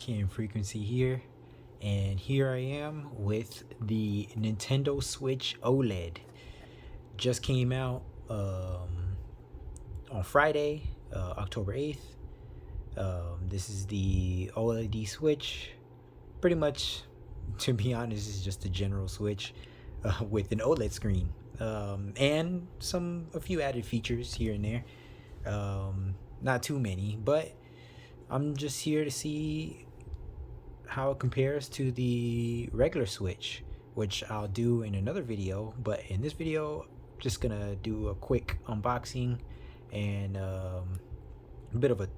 Cam Frequency here, and here I am with the Nintendo Switch OLED. Just came out on Friday, October 8th. This is the OLED Switch. Pretty much, to be honest, is just a general Switch with an OLED screen and a few added features here and there. Not too many, but I'm just here to see how it compares to the regular Switch, which I'll do in another video. But in this video, I'm just gonna do a quick unboxing and a bit of a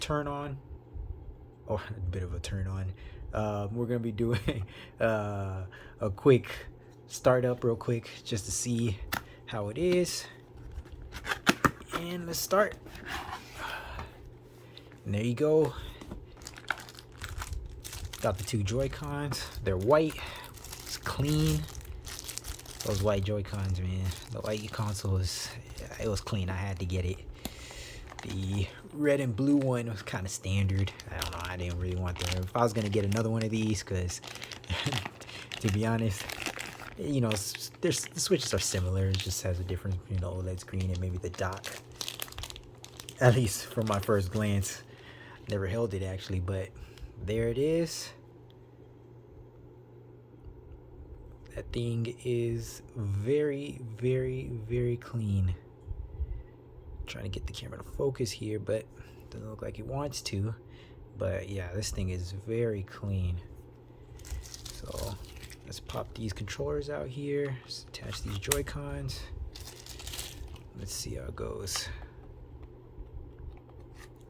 turn on. We're gonna be doing a quick startup real quick just to see how it is. And let's start. And there you go. Got the two Joy-Cons. They're white. It's clean. Those white Joy-Cons, man. The white console it was clean. I had to get it. The red and blue one was kind of standard. I don't know. I didn't really want them. If I was gonna get another one of these, because to be honest, the switches are similar. It just has a different, OLED screen and maybe the dock. At least from my first glance. Never held it actually, but there it is. That thing is very, very, very clean. Trying to get the camera to focus here, but doesn't look like it wants to. But yeah, this thing is very clean. So let's pop these controllers out here. Let's attach these Joy-Cons. Let's see how it goes.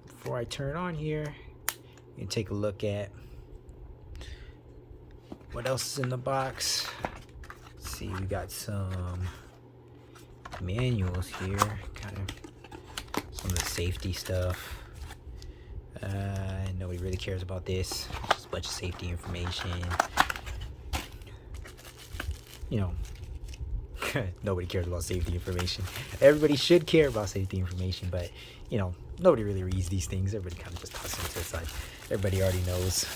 Before I turn on here, you can take a look at what else is in the box. Let's see, we got some manuals here, kind of some of the safety stuff. Nobody really cares about this. Just a bunch of safety information. Nobody cares about safety information. Everybody should care about safety information, but nobody really reads these things. Everybody kind of just tosses them to the side. Everybody already knows.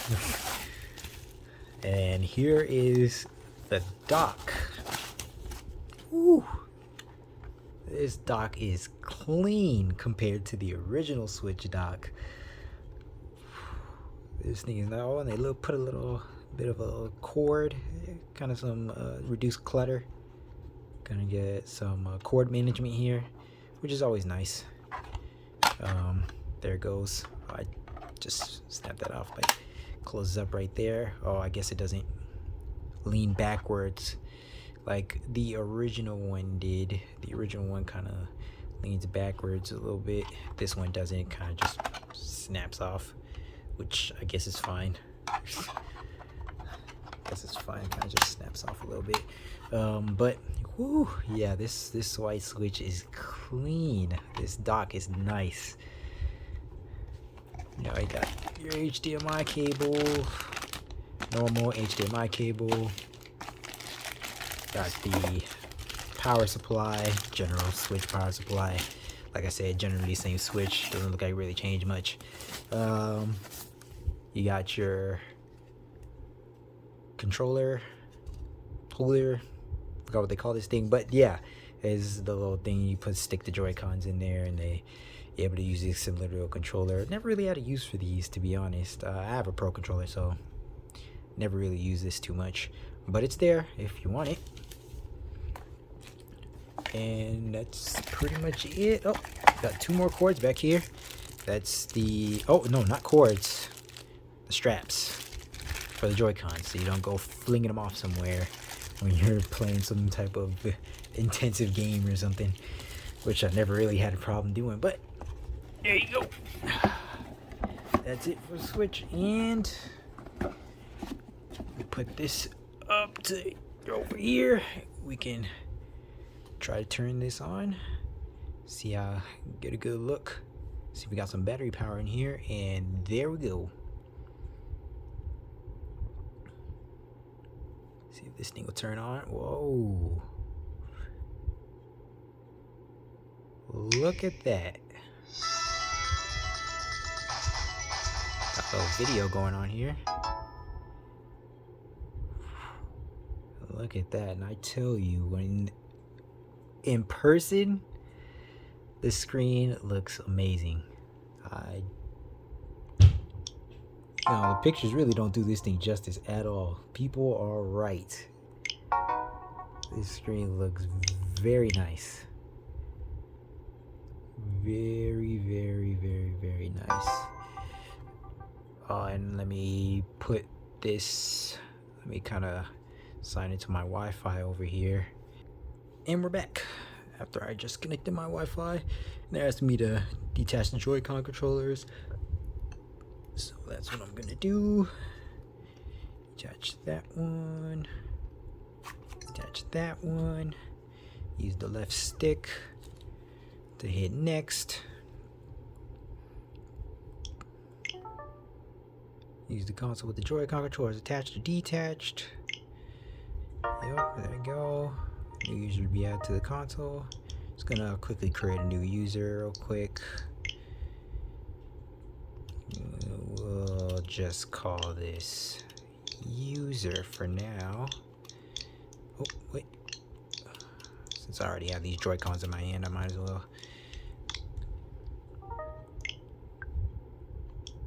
And here is the dock. Woo! This dock is clean compared to the original Switch dock. This thing is now, and they put a little bit of a cord, kind of some reduced clutter. Gonna get some cord management here, which is always nice. There it goes. I just snap that off, like closes up right there. Oh, I guess it doesn't lean backwards like the original one did. The original one kind of leans backwards a little bit. This one doesn't. It kind of just snaps off, which I guess is fine. Kind of just snaps off a little bit. But whoo, yeah, this white Switch is clean. This dock is nice. I got your HDMI cable, normal HDMI cable. Got the power supply, general Switch power supply. Like I said, generally same Switch. Doesn't look like it really changed much. You got your controller holder. Forgot what they call this thing, but yeah, is the little thing you stick the Joy-Cons in there, and you're able to use it similar to a controller. Never really had a use for these, to be honest. I have a Pro controller, so never really use this too much, but it's there if you want it. And that's pretty much it. Oh, got two more cords back here. That's the, oh no, not cords, the straps for the Joy-Cons, so you don't go flinging them off somewhere when you're playing some type of intensive game or something, which I never really had a problem doing. But there you go. That's it for the Switch. And we put this up to over here. We can try to turn this on, see how, get a good look, see if we got some battery power in here, and there we go. See if this thing will turn on. Whoa, look at that. Got a little video going on here. Look at that, and I tell you, when in person, the screen looks amazing. The pictures really don't do this thing justice at all. People are right. This screen looks very nice. Very, very, very, very nice. And let me put this, let me kind of sign into my Wi-Fi over here. And we're back. After I just connected my Wi-Fi, and they asked me to detach the Joy-Con controllers. So that's what I'm gonna do. Attach that one. Attach that one. Use the left stick to hit next. Use the console with the Joy-Con controllers attached or detached. Yep, there we go. New user to be added to the console. Just gonna quickly create a new user real quick. We'll just call this user for now. Oh, wait. Since I already have these Joy-Cons in my hand, I might as well.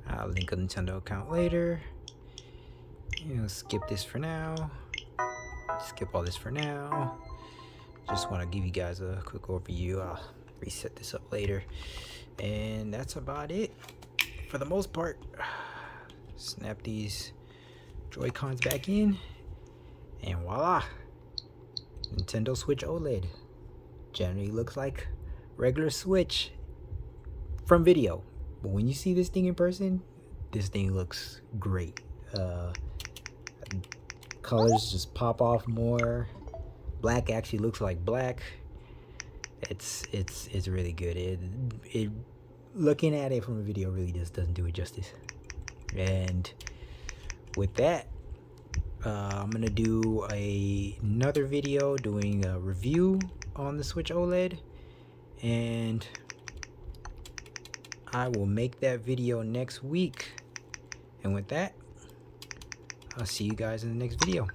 I'll link a Nintendo account later. Skip this for now. Skip all this for now. Just want to give you guys a quick overview. I'll reset this up later. And that's about it for the most part. Snap these Joy-Cons back in. And voila. Nintendo Switch OLED. Generally looks like regular Switch from video. But when you see this thing in person, this thing looks great. Colors just pop off more. Black actually looks like black. It's really good. It looking at it from a video really just doesn't do it justice. And with that, I'm gonna do another video doing a review on the Switch OLED, and I will make that video next week. And with that, I'll see you guys in the next video.